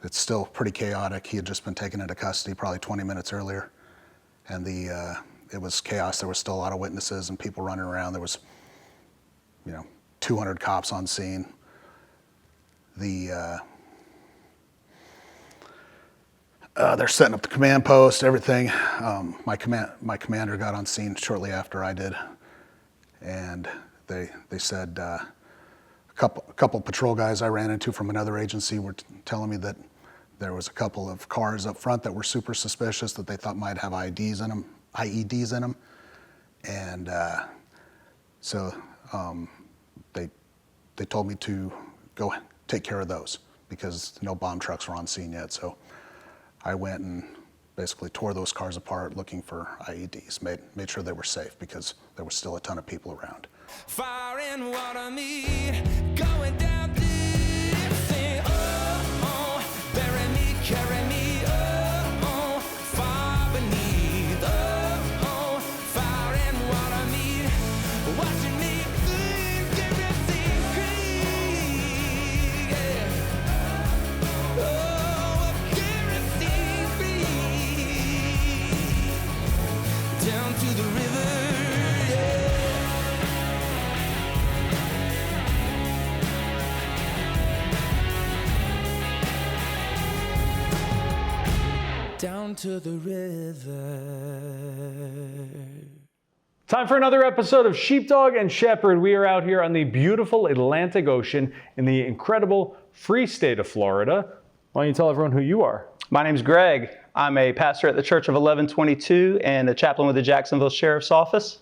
it's still pretty chaotic. He had just been taken into custody probably 20 minutes earlier, and it was chaos. There was still a lot of witnesses and people running around. There was, 200 cops on scene. They're setting up the command post, everything. My commander got on scene shortly after I did, and they said a couple patrol guys I ran into from another agency were telling me that there was a couple of cars up front that were super suspicious that they thought might have IEDs in them, and so they told me to go take care of those because no bomb trucks were on scene yet. So I went and basically tore those cars apart looking for IEDs, made sure they were safe because there was still a ton of people around. Fire and water me, going down deep, sing, oh, oh, bury me, carry me, oh, oh, far beneath, oh, oh, fire and water me, watching me, give me secret, yeah. Oh, give me secret, down to the river. Down to the river. Time for another episode of Sheepdog and Shepherd. We are out here on the beautiful Atlantic Ocean in the incredible free state of Florida. Why don't you tell everyone who you are? My name's Greg. I'm a pastor at the Church of 1122 and a chaplain with the Jacksonville Sheriff's Office.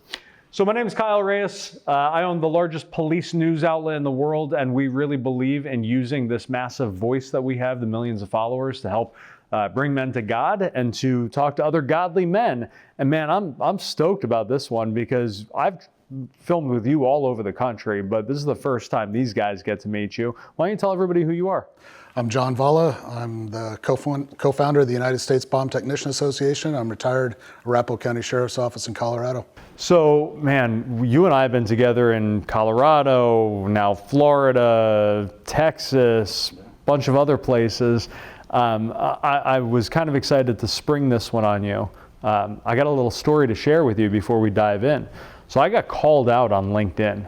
So my name is Kyle Reyes. I own the largest police news outlet in the world, and we really believe in using this massive voice that we have, the millions of followers, to help bring men to God and to talk to other godly men. And man, I'm stoked about this one because I've filmed with you all over the country, but this is the first time these guys get to meet you. Why don't you tell everybody who you are? I'm John Valla. I'm the co-founder of the United States Bomb Technician Association. I'm retired Arapahoe County Sheriff's Office in Colorado. So, man, you and I have been together in Colorado, now Florida, Texas, bunch of other places. I was kind of excited to spring this one on you. I got a little story to share with you before we dive in. So I got called out on LinkedIn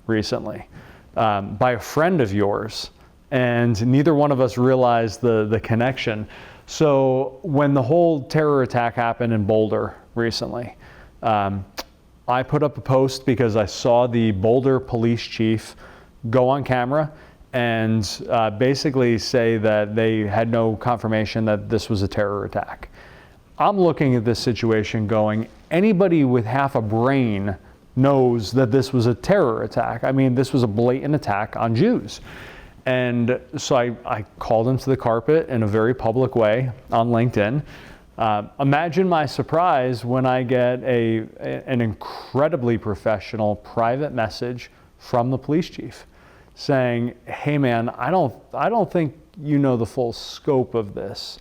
recently by a friend of yours, and neither one of us realized the connection. So when the whole terror attack happened in Boulder recently, I put up a post because I saw the Boulder police chief go on camera and basically say that they had no confirmation that this was a terror attack. I'm looking at this situation going, anybody with half a brain knows that this was a terror attack. I mean, this was a blatant attack on Jews. And so I called him to the carpet in a very public way on LinkedIn. Imagine my surprise when I get an incredibly professional private message from the police chief saying, hey man, I don't think you know the full scope of this.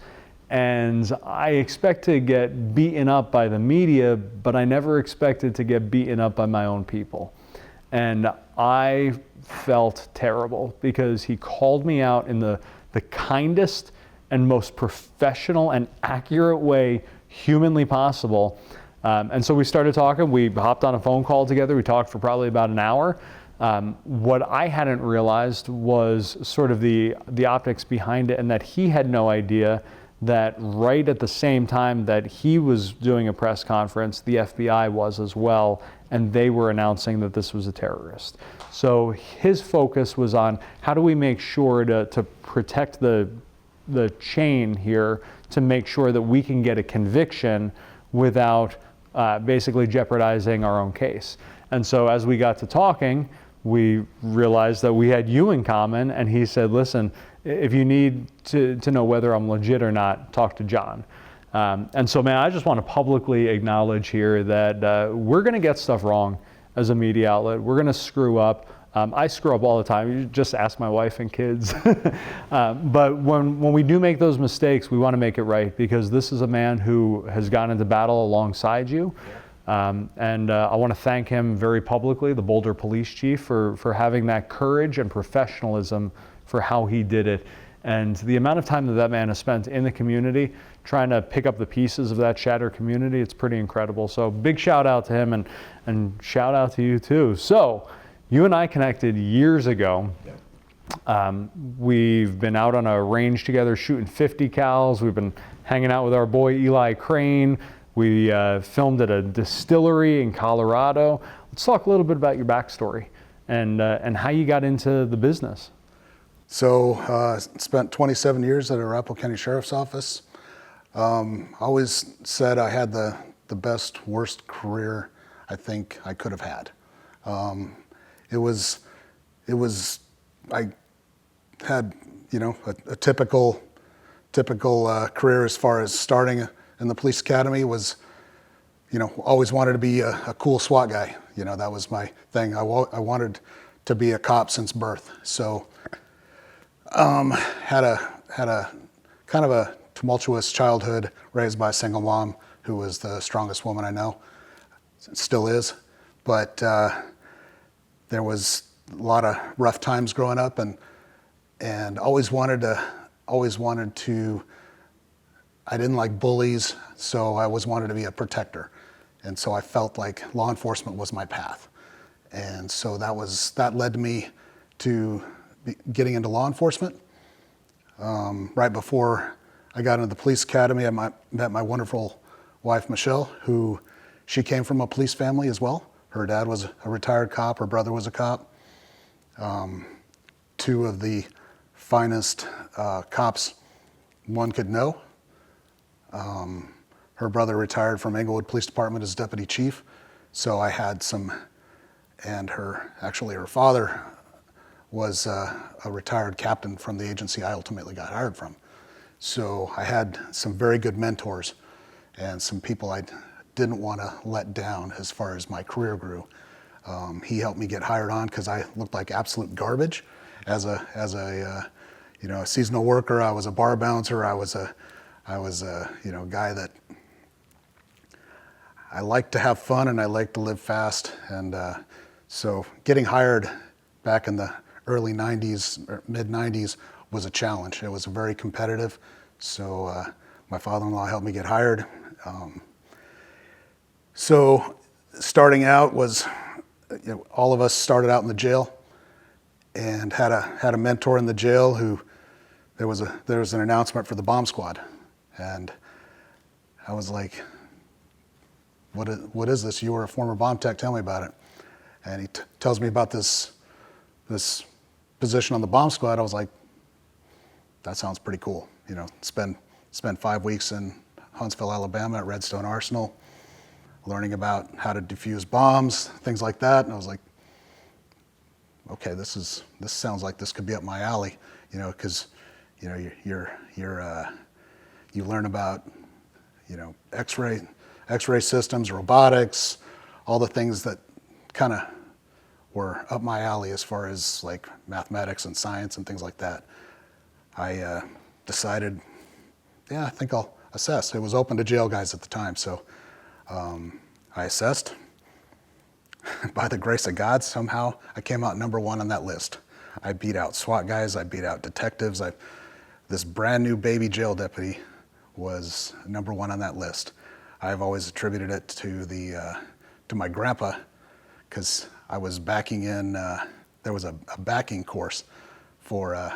And I expect to get beaten up by the media, but I never expected to get beaten up by my own people. And I felt terrible because he called me out in the kindest and most professional and accurate way humanly possible. And so we started talking. We hopped on a phone call together. We talked for probably about an hour. What I hadn't realized was sort of the optics behind it, and that he had no idea that right at the same time that he was doing a press conference, the FBI was as well, and they were announcing that this was a terrorist. So his focus was on how do we make sure to protect the chain here to make sure that we can get a conviction without basically jeopardizing our own case. And so as we got to talking, we realized that we had you in common, and he said, listen, if you need to know whether I'm legit or not, talk to John. And so, man, I just want to publicly acknowledge here that we're going to get stuff wrong as a media outlet. We're going to screw up. I screw up all the time. You just ask my wife and kids. But when we do make those mistakes, we want to make it right, because this is a man who has gone into battle alongside you. And I want to thank him very publicly, the Boulder police chief, for having that courage and professionalism for how he did it. And the amount of time that that man has spent in the community trying to pick up the pieces of that shattered community, it's pretty incredible. So big shout out to him, and shout out to you too. So you and I connected years ago. We've been out on a range together shooting 50 cals. We've been hanging out with our boy Eli Crane. We filmed at a distillery in Colorado. Let's talk a little bit about your backstory and how you got into the business. So spent 27 years at Arapahoe County Sheriff's Office. Always said I had the best, worst career I think I could have had. I had, a typical career as far as starting in the police academy. Was, always wanted to be a cool SWAT guy. That was my thing. I wanted to be a cop since birth. So had a kind of a tumultuous childhood, raised by a single mom who was the strongest woman I know, still is. But there was a lot of rough times growing up, and always wanted to. I didn't like bullies, so I always wanted to be a protector, and so I felt like law enforcement was my path, and so that led me to getting into law enforcement. Right before I got into the police academy, I met my wonderful wife, Michelle, she came from a police family as well. Her dad was a retired cop, her brother was a cop. Two of the finest cops one could know. Her brother retired from Englewood Police Department as deputy chief, so I had some, and her father was a retired captain from the agency I ultimately got hired from. So I had some very good mentors and some people I didn't want to let down as far as my career grew. He helped me get hired on because I looked like absolute garbage as a seasonal worker. I was a bar bouncer. I was a guy that I like to have fun and I like to live fast. And so getting hired back in the early 90s, or mid 90s was a challenge. It was very competitive. So my father-in-law helped me get hired. So starting out was, all of us started out in the jail and had a mentor in the jail who, there was an announcement for the bomb squad. And I was like, what is this? You were a former bomb tech, tell me about it. And he tells me about this position on the bomb squad. I was like, that sounds pretty cool. Spend 5 weeks in Huntsville, Alabama at Redstone Arsenal, learning about how to defuse bombs, things like that. And I was like, okay, this sounds like this could be up my alley, because you learn about, X-ray systems, robotics, all the things that kind of were up my alley as far as like mathematics and science and things like that. I decided, I think I'll assess. It was open to jail guys at the time, so I assessed. By the grace of God, somehow I came out number one on that list. I beat out SWAT guys, I beat out detectives. This brand new baby jail deputy was number one on that list. I've always attributed it to my grandpa, because I was backing in. There was a backing course for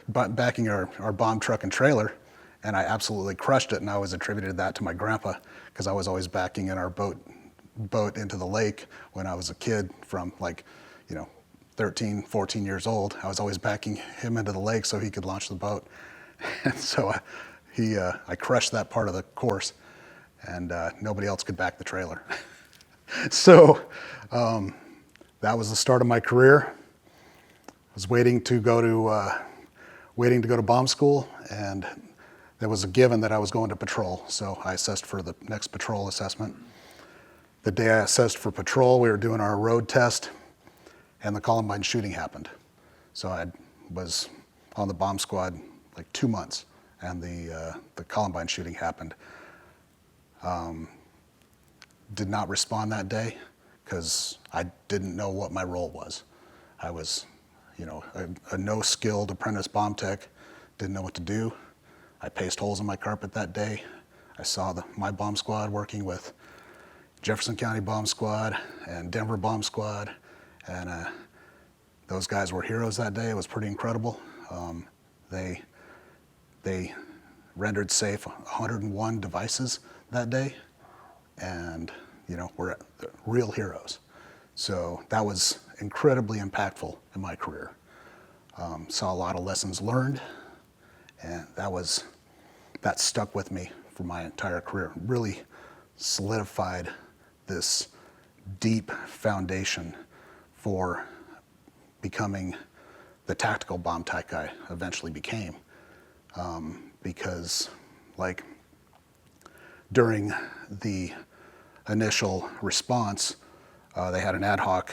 backing our bomb truck and trailer, and I absolutely crushed it. And I always attributed that to my grandpa, because I was always backing in our boat into the lake when I was a kid, from 13, 14 years old. I was always backing him into the lake so he could launch the boat. And so I crushed that part of the course, and nobody else could back the trailer. So that was the start of my career. I was waiting to go to bomb school, and there was a given that I was going to patrol. So I assessed for the next patrol assessment. The day I assessed for patrol, we were doing our road test, and the Columbine shooting happened. So I was on the bomb squad like 2 months, and the Columbine shooting happened. Did not respond that day because I didn't know what my role was. I was, a no-skilled apprentice bomb tech, didn't know what to do. I paced holes in my carpet that day. I saw my bomb squad working with Jefferson County Bomb Squad and Denver Bomb Squad, and those guys were heroes that day. It was pretty incredible. They rendered safe 101 devices that day, and were real heroes. So that was incredibly impactful in my career. Saw a lot of lessons learned, and that stuck with me for my entire career. Really solidified this deep foundation for becoming the tactical bomb tech I eventually became. Because during the initial response, they had an ad hoc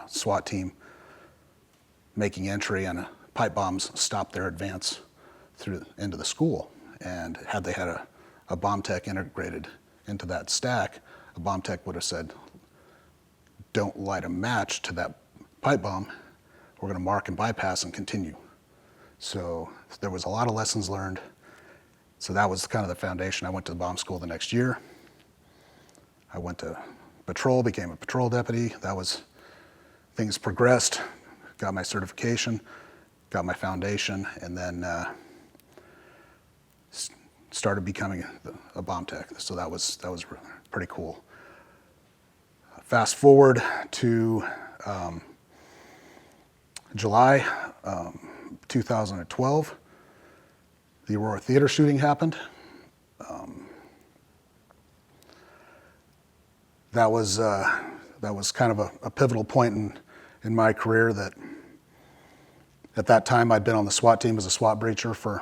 SWAT team making entry, and pipe bombs stopped their advance into the school. And had they had a bomb tech integrated into that stack, a bomb tech would have said, "Don't light a match to that pipe bomb. We're going to mark and bypass and continue." So there was a lot of lessons learned. So that was kind of the foundation. I went to the bomb school the next year. I went to patrol, became a patrol deputy. Things progressed, got my certification, got my foundation, and then started becoming a bomb tech. So that was pretty cool. Fast forward to July 2012, the Aurora Theater shooting happened. That was kind of a pivotal point in my career. That at that time I'd been on the SWAT team as a SWAT breacher for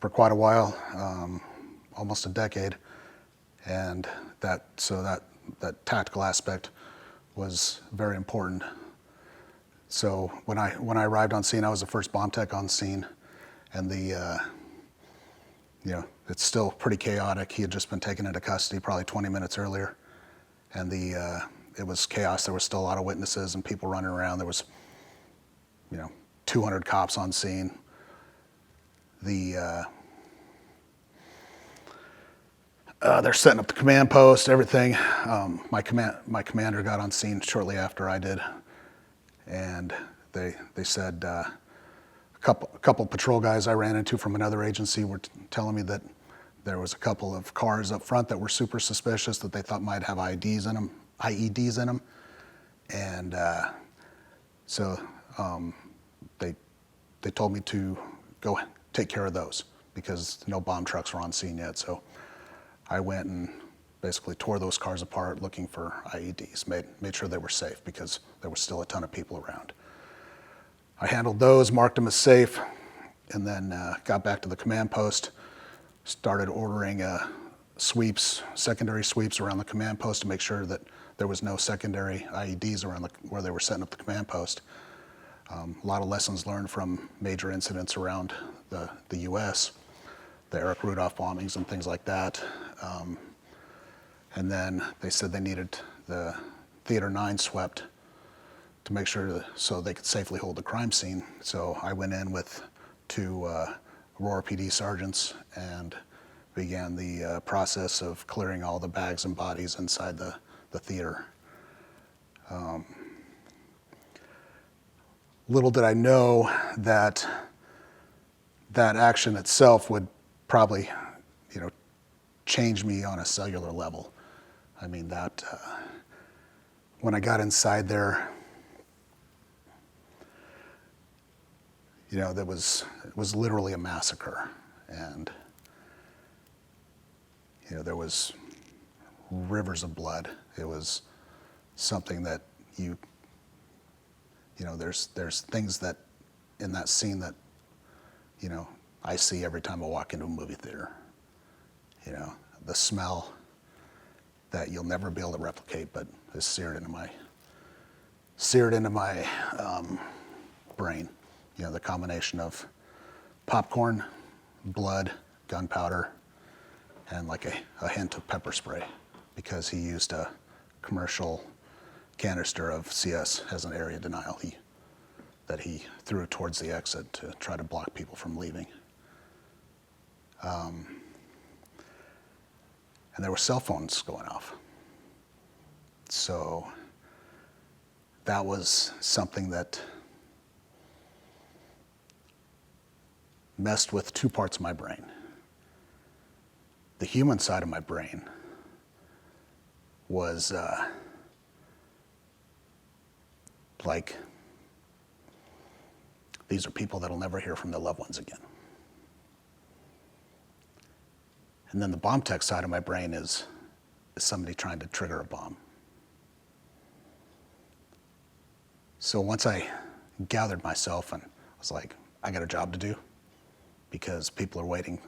quite a while, almost a decade, and that tactical aspect was very important. So when I arrived on scene, I was the first bomb tech on scene, and it's still pretty chaotic. He had just been taken into custody probably 20 minutes earlier, and it was chaos. There was still a lot of witnesses and people running around. There was 200 cops on scene. They're setting up the command post, everything. My commander got on scene shortly after I did, and they said a couple patrol guys I ran into from another agency were telling me that there was a couple of cars up front that were super suspicious, that they thought might have IEDs in them, and so they told me to go take care of those because no bomb trucks were on scene yet. So I went and basically tore those cars apart looking for IEDs, made sure they were safe because there was still a ton of people around. I handled those, marked them as safe, and then got back to the command post, started ordering secondary sweeps around the command post to make sure that there was no secondary IEDs around where they were setting up the command post. A lot of lessons learned from major incidents around the U.S., the Eric Rudolph bombings and things like that. And then they said they needed the Theater 9 swept to make sure so they could safely hold the crime scene. So I went in with two Aurora PD sergeants and began the process of clearing all the bags and bodies inside the theater. Little did I know that action itself would probably, change me on a cellular level. I mean, that when I got inside there, it was literally a massacre, and there was rivers of blood. It was something that there's things that in that scene that I see every time I walk into a movie theater. The smell that you'll never be able to replicate, but is seared into my brain. The combination of popcorn, blood, gunpowder, and like a hint of pepper spray, because he used a commercial canister of CS as an area denial that he threw towards the exit to try to block people from leaving. And there were cell phones going off. So that was something that messed with two parts of my brain. The human side of my brain was like, these are people that'll never hear from their loved ones again. And then the bomb tech side of my brain is somebody trying to trigger a bomb. So once I gathered myself and was like, I got a job to do because people are waiting,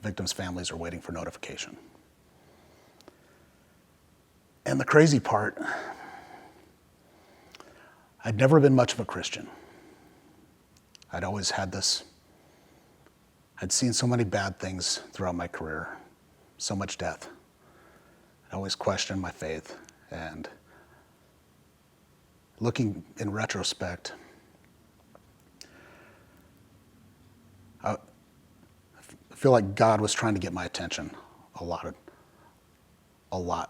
victims' families are waiting for notification. And the crazy part, I'd never been much of a Christian. I'd always had this, I'd seen so many bad things throughout my career, so much death. I always questioned my faith, and looking in retrospect, I feel like God was trying to get my attention a lot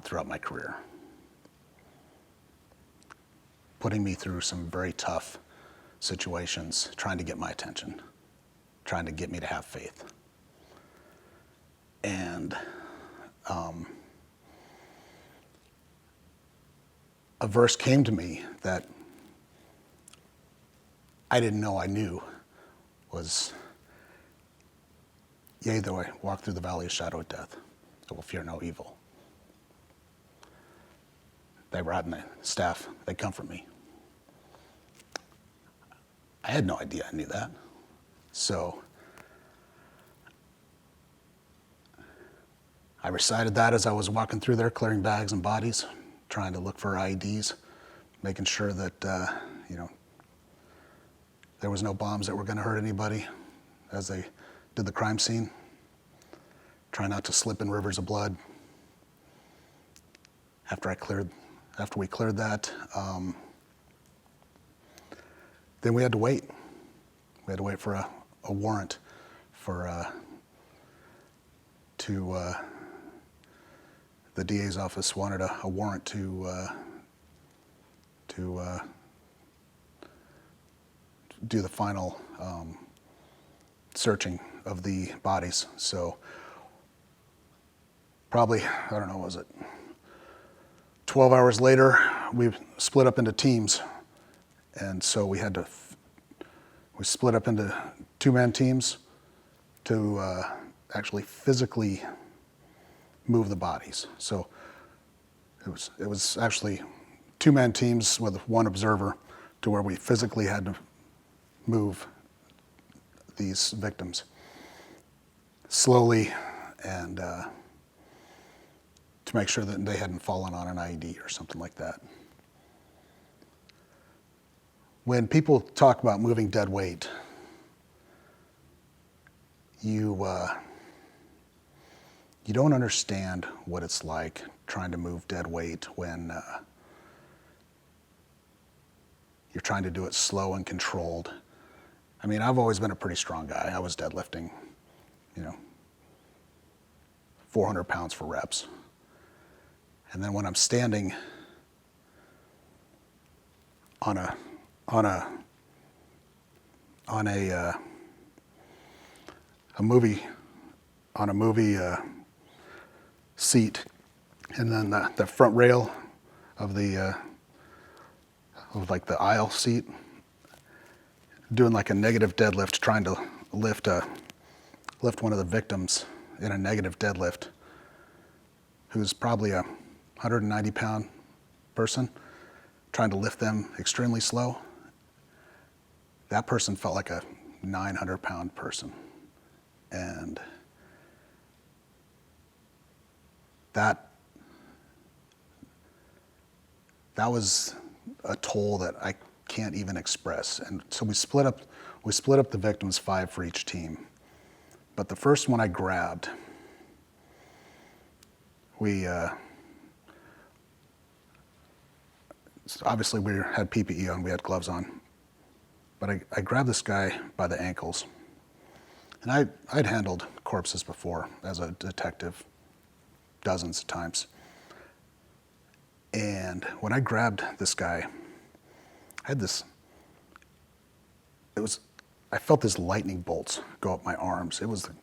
throughout my career, putting me through some very tough situations, trying to get my attention, trying to get me to have faith. And a verse came to me that I didn't know I knew was, yea, though I walk through the valley of shadow of death, I will fear no evil. Thy rod and thy staff, they comfort me. I had no idea I knew that. So I recited that as I was walking through there, clearing bags and bodies, trying to look for IEDs, making sure that, there was no bombs that were going to hurt anybody as they did the crime scene. Try not to slip in rivers of blood. After we cleared that, then we had to wait. We had to wait for a warrant the DA's office wanted a warrant to do the final searching of the bodies. So probably, I don't know, was it 12 hours later, we split up into teams. And so we split up into two-man teams to actually physically move the bodies. So it was actually two-man teams with one observer to where we physically had to move these victims slowly and to make sure that they hadn't fallen on an IED or something like that. When people talk about moving dead weight, you don't understand what it's like trying to move dead weight when you're trying to do it slow and controlled. I mean, I've always been a pretty strong guy. I was deadlifting, 400 pounds for reps. And then when I'm standing on a movie seat, and then the front rail of the aisle seat, doing like a negative deadlift, trying to lift one of the victims in a negative deadlift, who's probably a 190-pound person, trying to lift them extremely slow. That person felt like a 900-pound person. And that was a toll that I can't even express. And so we split up the victims, 5 for each team. But the first one I grabbed, we obviously we had PPE on, we had gloves on, but I grabbed this guy by the ankles. And I'd handled corpses before as a detective dozens of times. And when I grabbed this guy, I felt this lightning bolts go up my arms. It was the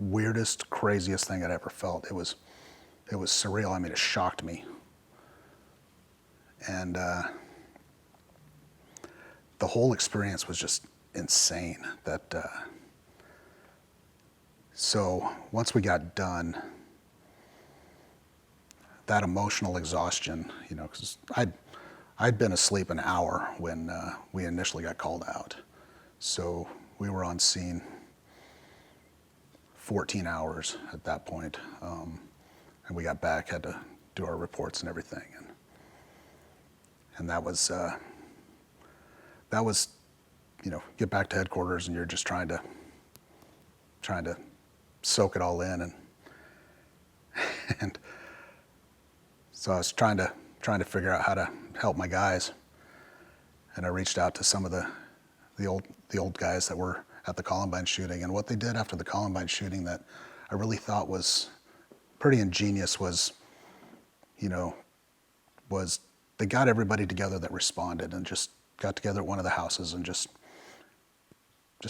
weirdest, craziest thing I'd ever felt. It was surreal. I mean, it shocked me. And the whole experience was just insane. So once we got done, that emotional exhaustion, because I'd been asleep an hour when we initially got called out. So we were on scene 14 hours at that point. And we got back, had to do our reports and everything. And that was, get back to headquarters and you're just trying to soak it all in. And so I was trying to figure out how to help my guys. And I reached out to some of the old guys that were at the Columbine shooting. And what they did after the Columbine shooting that I really thought was pretty ingenious was they got everybody together that responded and just got together at one of the houses and just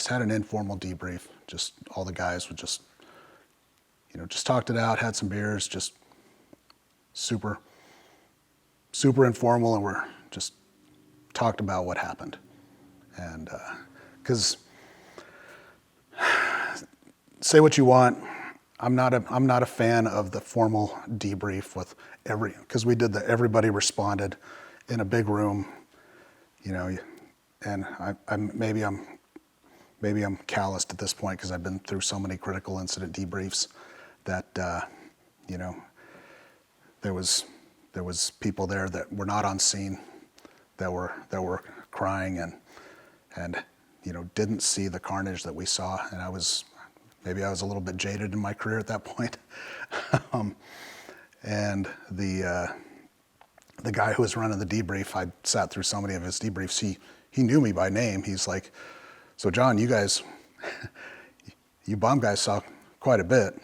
had an informal debrief. Just all the guys would just talked it out, had some beers, just super informal, and we're just talked about what happened. And because say what you want, I'm not a fan of the formal debrief with because we did everybody responded in a big room, and maybe I'm calloused at this point because I've been through so many critical incident debriefs that there was people there that were not on scene that were crying and didn't see the carnage that we saw, and I was a little bit jaded in my career at that point. And the guy who was running the debrief, I sat through so many of his debriefs. He knew me by name. He's like, "So John, you guys, you bomb guys saw quite a bit.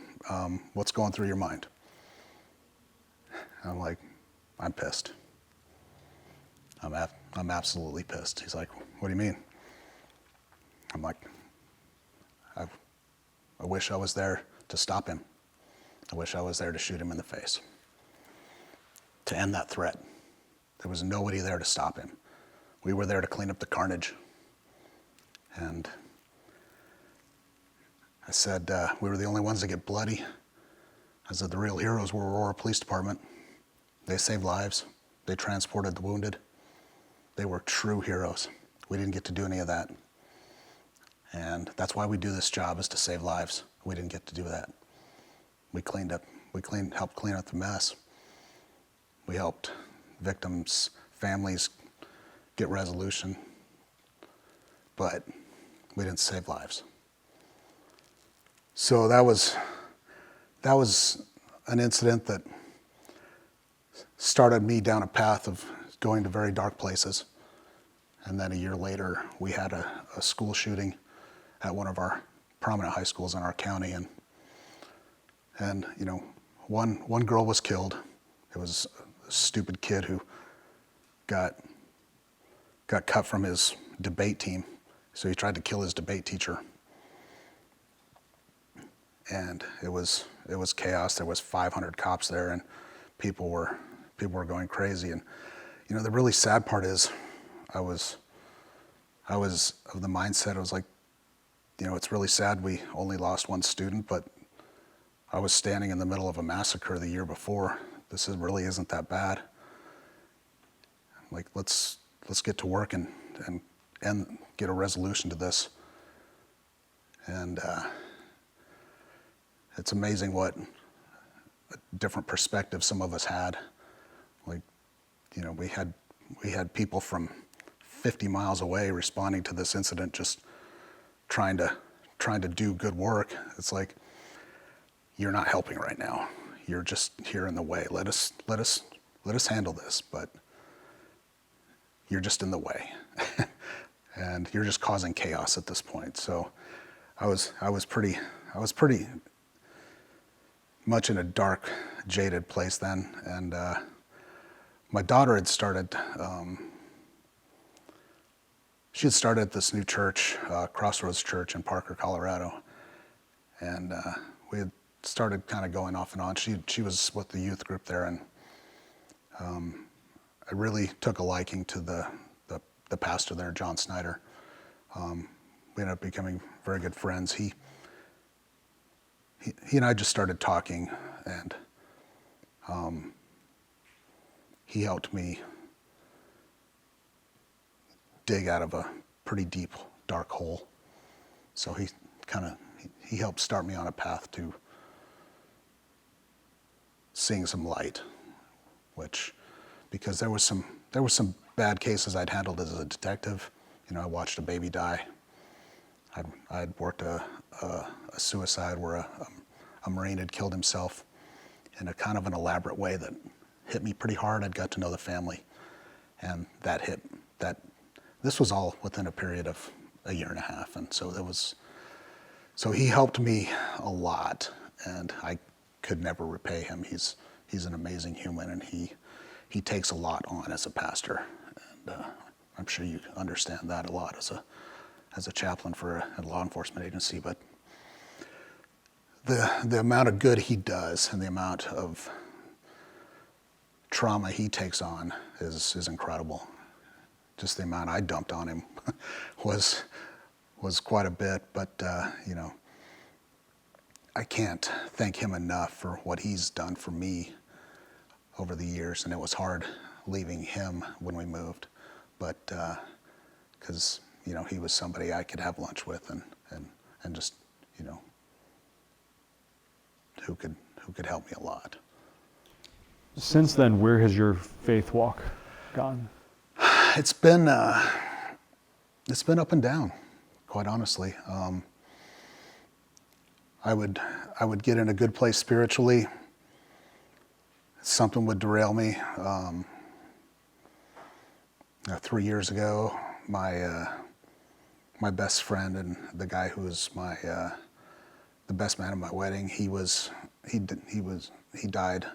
What's going through your mind?" I'm like, "I'm pissed. I'm absolutely pissed." He's like, "What do you mean?" I'm like, I wish I was there to stop him. I wish I was there to shoot him in the face, to end that threat. There was nobody there to stop him. We were there to clean up the carnage. And I said, we were the only ones that get bloody. I said, the real heroes were Aurora Police Department. They saved lives. They transported the wounded. They were true heroes. We didn't get to do any of that. And that's why we do this job, is to save lives. We didn't get to do that. We helped clean up the mess. We helped victims' families get resolution, but we didn't save lives. So that was an incident that started me down a path of going to very dark places. And then a year later, we had a school shooting at one of our prominent high schools in our county, and one girl was killed. It was a stupid kid who got cut from his debate team, so he tried to kill his debate teacher. And it was chaos. There was 500 cops there, and people were going crazy. And the really sad part is, I was of the mindset. I was like, it's really sad we only lost one student, but I was standing in the middle of a massacre the year before. This really isn't that bad. Like, let's get to work and get a resolution to this. And it's amazing what a different perspective some of us had. Like, we had people from 50 miles away responding to this incident, just trying to do good work. It's like, you're not helping right now. You're just here in the way. Let us handle this. But you're just in the way, and you're just causing chaos at this point. So I was pretty much in a dark, jaded place then, and my daughter had started. She had started at this new church, Crossroads Church in Parker, Colorado, and we had started kind of going off and on. She was with the youth group there, and I really took a liking to the pastor there, John Snyder. We ended up becoming very good friends. He and I just started talking, and he helped me dig out of a pretty deep, dark hole. So he helped start me on a path to seeing some light, which, because there was some bad cases I'd handled as a detective. You know, I watched a baby die. I'd worked a suicide where a Marine had killed himself in a kind of an elaborate way that hit me pretty hard. I'd got to know the family, and this was all within a period of a year and a half, and so he helped me a lot, and I could never repay him. He's an amazing human, and he takes a lot on as a pastor, and I'm sure you understand that a lot as a chaplain for a law enforcement agency. But the amount of good he does and the amount of trauma he takes on is incredible. Just the amount I dumped on him was quite a bit, but you know, I can't thank him enough for what he's done for me over the years. And it was hard leaving him when we moved, but because you know, he was somebody I could have lunch with and just, you know, who could help me a lot. Since then, where has your faith walk gone? It's been up and down, quite honestly. I would get in a good place spiritually. Something would derail me. 3 years ago, my best friend and the guy who was the best man at my wedding, he died.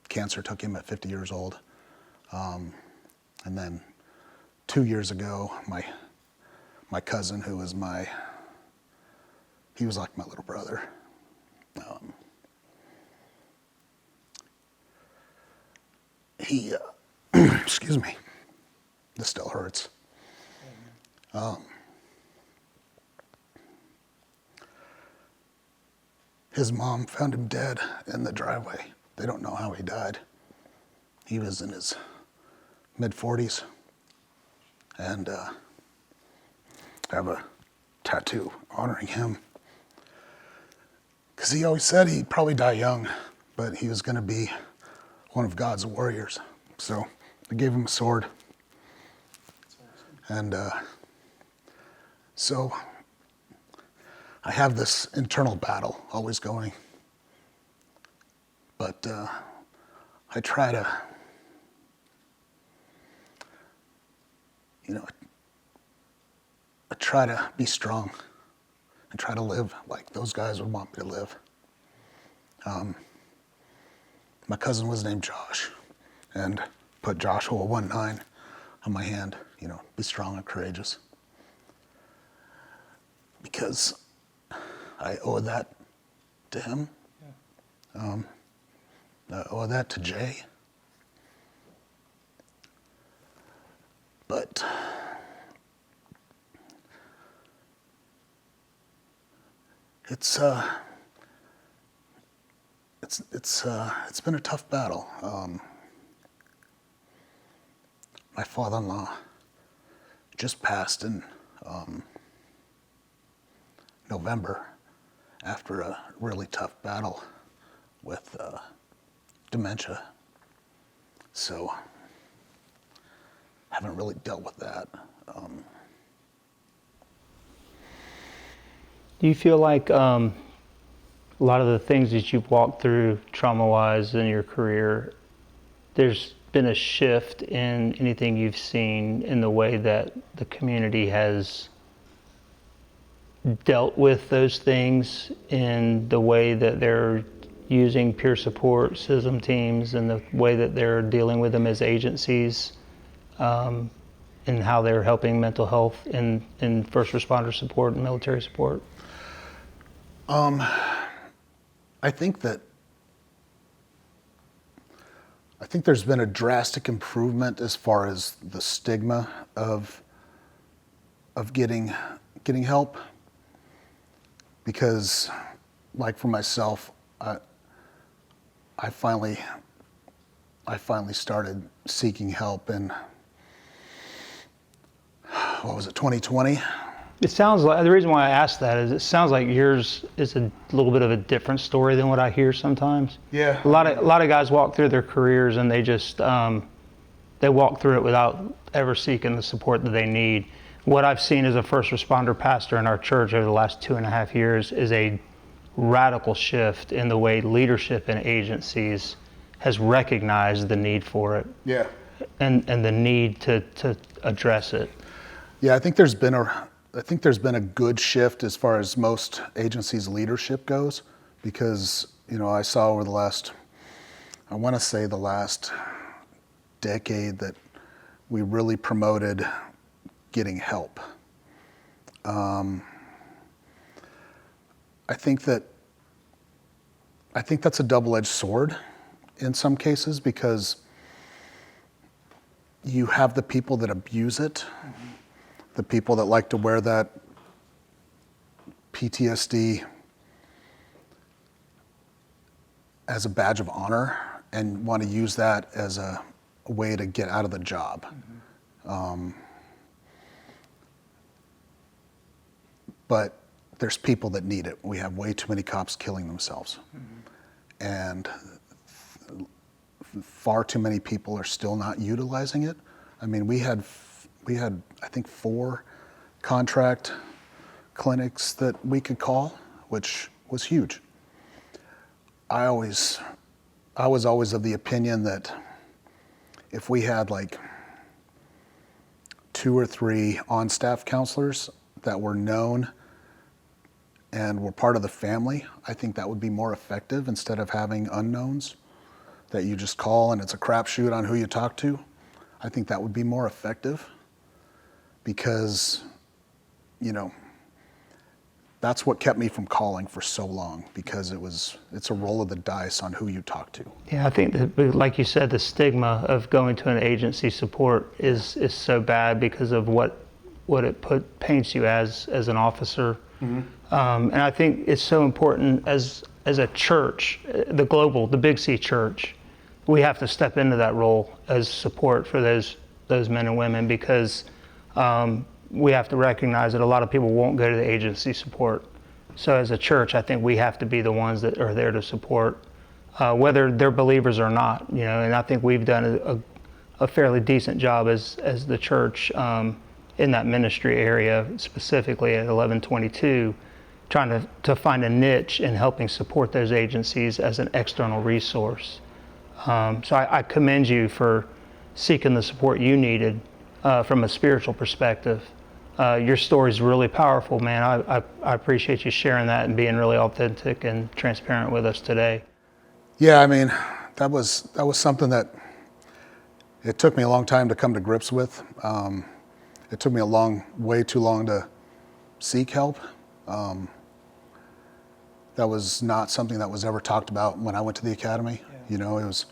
Cancer took him at 50 years old. And then 2 years ago, my cousin, who was he was like my little brother. He, excuse me, this still hurts. His mom found him dead in the driveway. They don't know how he died. He was in his mid-40s, and I have a tattoo honoring him, because he always said he'd probably die young, but he was going to be one of God's warriors. So I gave him a sword, and so I have this internal battle always going, but I try to, you know, I try to be strong and try to live like those guys would want me to live. My cousin was named Josh, and put Joshua 1:9 on my hand, you know, be strong and courageous. Because I owe that to him. I owe that to Jay. But it's been a tough battle. My father-in-law just passed in November after a really tough battle with dementia. So haven't really dealt with that. Do you feel like a lot of the things that you've walked through trauma-wise in your career, there's been a shift in anything you've seen in the way that the community has dealt with those things, in the way that they're using peer support system teams, and the way that they're dealing with them as agencies, and how they're helping mental health in first responder support and military support? I think there's been a drastic improvement as far as the stigma of getting help, because, like, for myself, I finally started seeking help in, what was it, 2020? It sounds like, the reason why I asked that is it sounds like yours is a little bit of a different story than what I hear sometimes. Yeah. A lot of guys walk through their careers and they just they walk through it without ever seeking the support that they need. What I've seen as a first responder pastor in our church over the last 2.5 years is a radical shift in the way leadership in agencies has recognized the need for it. Yeah. And the need to address it. Yeah, I think there's been a good shift as far as most agencies' leadership goes, because, you know, I saw over the last decade that we really promoted getting help. I think that's a double-edged sword in some cases, because you have the people that abuse it, the people that like to wear that PTSD as a badge of honor and want to use that as a way to get out of the job. But there's people that need it. We have way too many cops killing themselves. And far too many people are still not utilizing it. I mean, we had I think 4 contract clinics that we could call, which was huge. I was always of the opinion that if we had like 2 or 3 on-staff counselors that were known and were part of the family, I think that would be more effective, instead of having unknowns that you just call and it's a crapshoot on who you talk to. I think that would be more effective, because, you know, that's what kept me from calling for so long, because it's a roll of the dice on who you talk to. Yeah, I think that, like you said, the stigma of going to an agency support is so bad because of what it paints you as an officer. And I think it's so important as a church, the Big C church, we have to step into that role as support for those men and women, because we have to recognize that a lot of people won't go to the agency support. So as a church, I think we have to be the ones that are there to support, whether they're believers or not. You know, and I think we've done a fairly decent job as the church in that ministry area, specifically at 1122, trying to find a niche in helping support those agencies as an external resource. So I commend you for seeking the support you needed from a spiritual perspective. Your story is really powerful, man. I appreciate you sharing that and being really authentic and transparent with us today. Yeah, I mean, that was something that it took me a long time to come to grips with. It took me way too long to seek help. That was not something that was ever talked about when I went to the academy. Yeah. You know, it was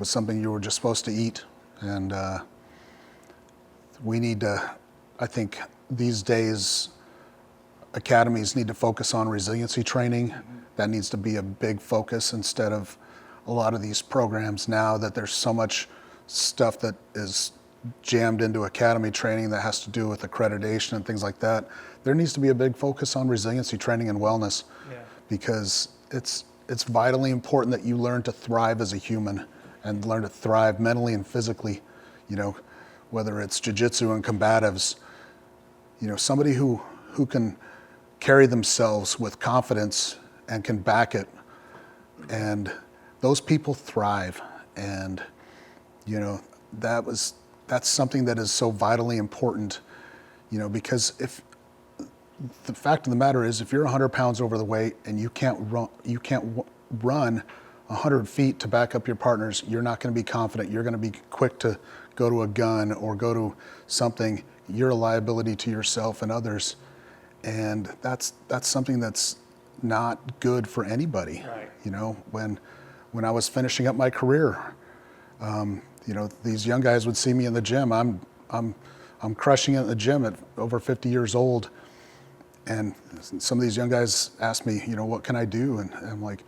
something you were just supposed to eat, and we need to. I think these days, academies need to focus on resiliency training. That needs to be a big focus, instead of a lot of these programs now that there's so much stuff that is jammed into academy training that has to do with accreditation and things like that. There needs to be a big focus on resiliency training and wellness, because it's vitally important that you learn to thrive as a human and learn to thrive mentally and physically. You know, whether it's jiu-jitsu and combatives, you know, somebody who can carry themselves with confidence and can back it, and those people thrive. And You know, that's something that is so vitally important, you know, because if the fact of the matter is, if you're 100 pounds over the weight and you can't run 100 feet to back up your partners, you're not going to be confident. You're going to be quick to go to a gun or go to something. You're a liability to yourself and others, and that's something that's not good for anybody. Right. You know, when I was finishing up my career, you know, these young guys would see me in the gym. I'm crushing it in the gym at over 50 years old. And some of these young guys ask me, you know, what can I do? And I'm like,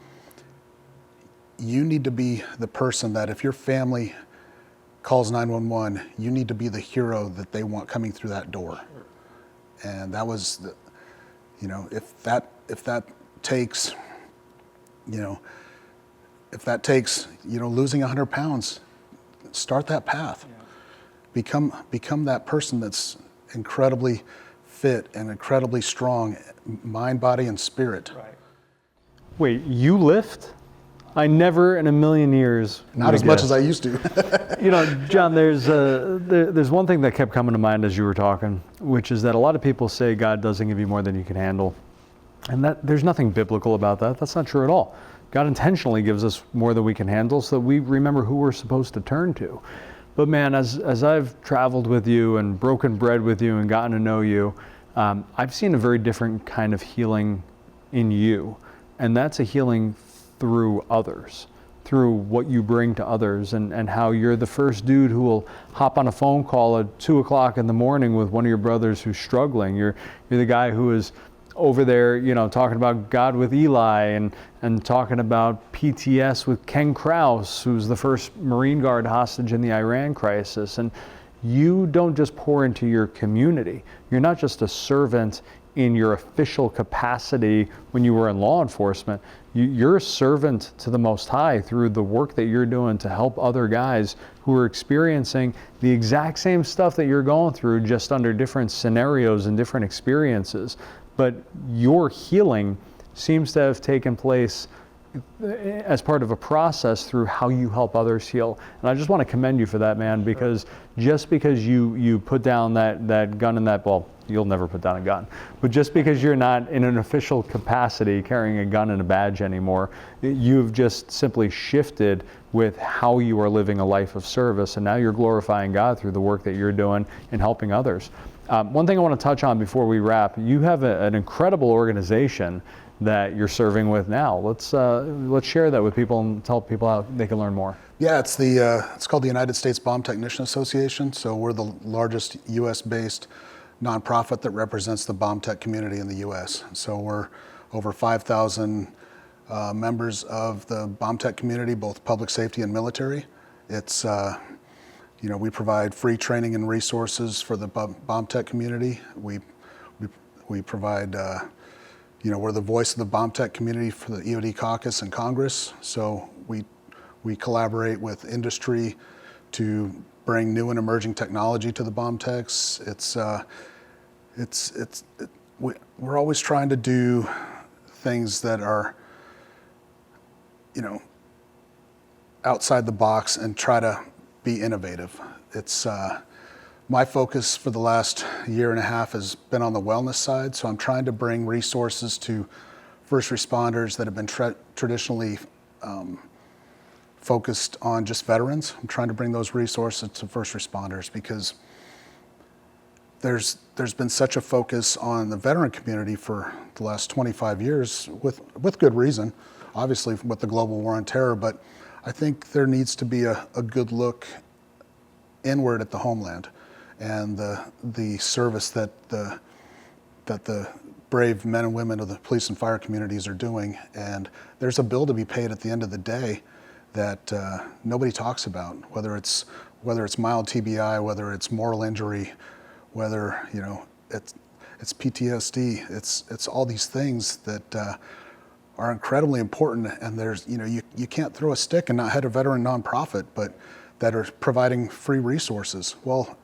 you need to be the person that if your family calls 911, you need to be the hero that they want coming through that door. And that was, you know, if that takes, you know, losing 100 pounds, start that path. Yeah. Become that person that's incredibly fit and incredibly strong, mind, body, and spirit. Right. Wait, you lift? I never in a million years. Not as much as I used to. You know, John, there's one thing that kept coming to mind as you were talking, which is that a lot of people say God doesn't give you more than you can handle. And that there's nothing biblical about that. That's not true at all. God intentionally gives us more than we can handle so that we remember who we're supposed to turn to. But man, as I've traveled with you and broken bread with you and gotten to know you, I've seen a very different kind of healing in you. And that's a healing through others, through what you bring to others, and how you're the first dude who will hop on a phone call at 2 o'clock in the morning with one of your brothers who's struggling. You're the guy who is over there, you know, talking about God with Eli and talking about PTS with Ken Krause, who's the first Marine Guard hostage in the Iran crisis. And you don't just pour into your community. You're not just a servant in your official capacity when you were in law enforcement. You're a servant to the Most High through the work that you're doing to help other guys who are experiencing the exact same stuff that you're going through, just under different scenarios and different experiences. But your healing seems to have taken place as part of a process through how you help others heal. And I just want to commend you for that, man, because just because you put down that gun and that, well, you'll never put down a gun, but just because you're not in an official capacity carrying a gun and a badge anymore, you've just simply shifted with how you are living a life of service, and now you're glorifying God through the work that you're doing and helping others. One thing I want to touch on before we wrap, you have an incredible organization that you're serving with now. Let's share that with people and tell people how they can learn more. Yeah, it's called the United States Bomb Technician Association. So we're the largest U.S.-based nonprofit that represents the bomb tech community in the U.S. So we're over 5,000 members of the bomb tech community, both public safety and military. It's you know, we provide free training and resources for the bomb tech community. We provide you know, we're the voice of the bomb tech community for the EOD caucus and Congress. So we collaborate with industry to bring new and emerging technology to the bomb techs. We're always trying to do things that are, you know, outside the box and try to be innovative. It's my focus for the last year and a half has been on the wellness side. So I'm trying to bring resources to first responders that have been traditionally focused on just veterans. I'm trying to bring those resources to first responders because there's been such a focus on the veteran community for the last 25 years with good reason, obviously with the global war on terror, but I think there needs to be a good look inward at the homeland and the service that the brave men and women of the police and fire communities are doing. And there's a bill to be paid at the end of the day that nobody talks about, whether it's mild TBI, whether it's moral injury, whether, you know, it's PTSD, it's all these things that are incredibly important. And there's, you know, you can't throw a stick and not hit a veteran nonprofit, but that are providing free resources. Well,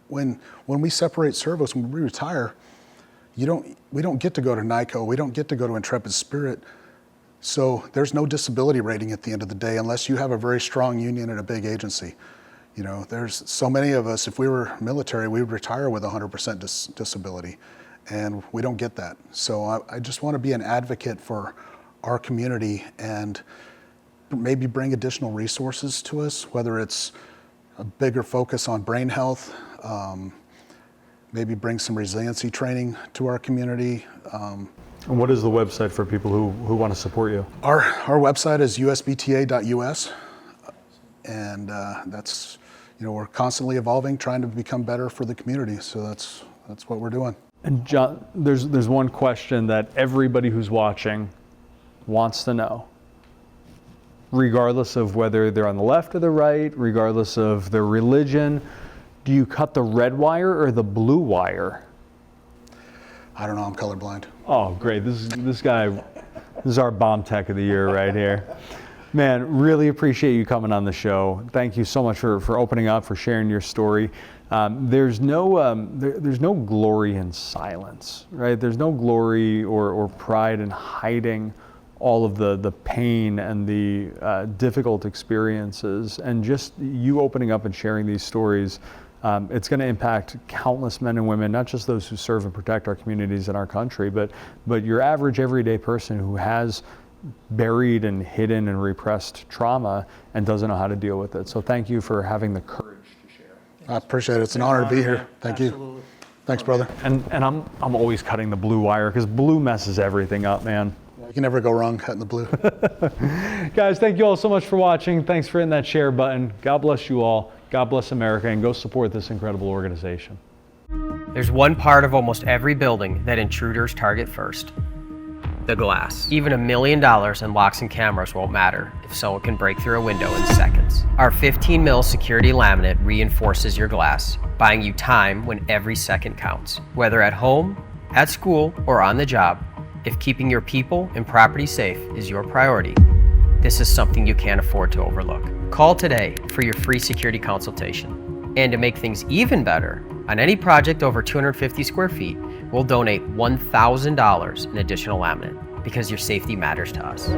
when we separate service, when we retire, we don't get to go to NICO, we don't get to go to Intrepid Spirit. So there's no disability rating at the end of the day unless you have a very strong union and a big agency. You know, there's so many of us, if we were military, we would retire with 100% disability, and we don't get that. So I just want to be an advocate for our community and maybe bring additional resources to us, whether it's a bigger focus on brain health, maybe bring some resiliency training to our community. And what is the website for people who want to support you? Our website is usbta.us, and that's, you know, we're constantly evolving, trying to become better for the community. So that's what we're doing. And John, there's one question that everybody who's watching wants to know, regardless of whether they're on the left or the right, regardless of their religion. Do you cut the red wire or the blue wire? I don't know, I'm colorblind. Oh, great. This guy, this is our bomb tech of the year right here. Man, really appreciate you coming on the show. Thank you so much for opening up, for sharing your story. There's no glory in silence, right? There's no glory or pride in hiding all of the pain and the difficult experiences. And just you opening up and sharing these stories, it's going to impact countless men and women, not just those who serve and protect our communities and our country, but your average everyday person who has buried and hidden and repressed trauma and doesn't know how to deal with it. So thank you for having the courage to share. I appreciate it. It's an honor to be here. Thank you. Thanks, brother. And I'm always cutting the blue wire because blue messes everything up, man. You can never go wrong cutting the blue. Guys, thank you all so much for watching. Thanks for hitting that share button. God bless you all. God bless America, and go support this incredible organization. There's one part of almost every building that intruders target first: the glass. Even $1 million in locks and cameras won't matter if someone can break through a window in seconds. Our 15 mil security laminate reinforces your glass, buying you time when every second counts. Whether at home, at school, or on the job, if keeping your people and property safe is your priority, this is something you can't afford to overlook. Call today for your free security consultation. And to make things even better, on any project over 250 square feet, we'll donate $1,000 in additional laminate, because your safety matters to us.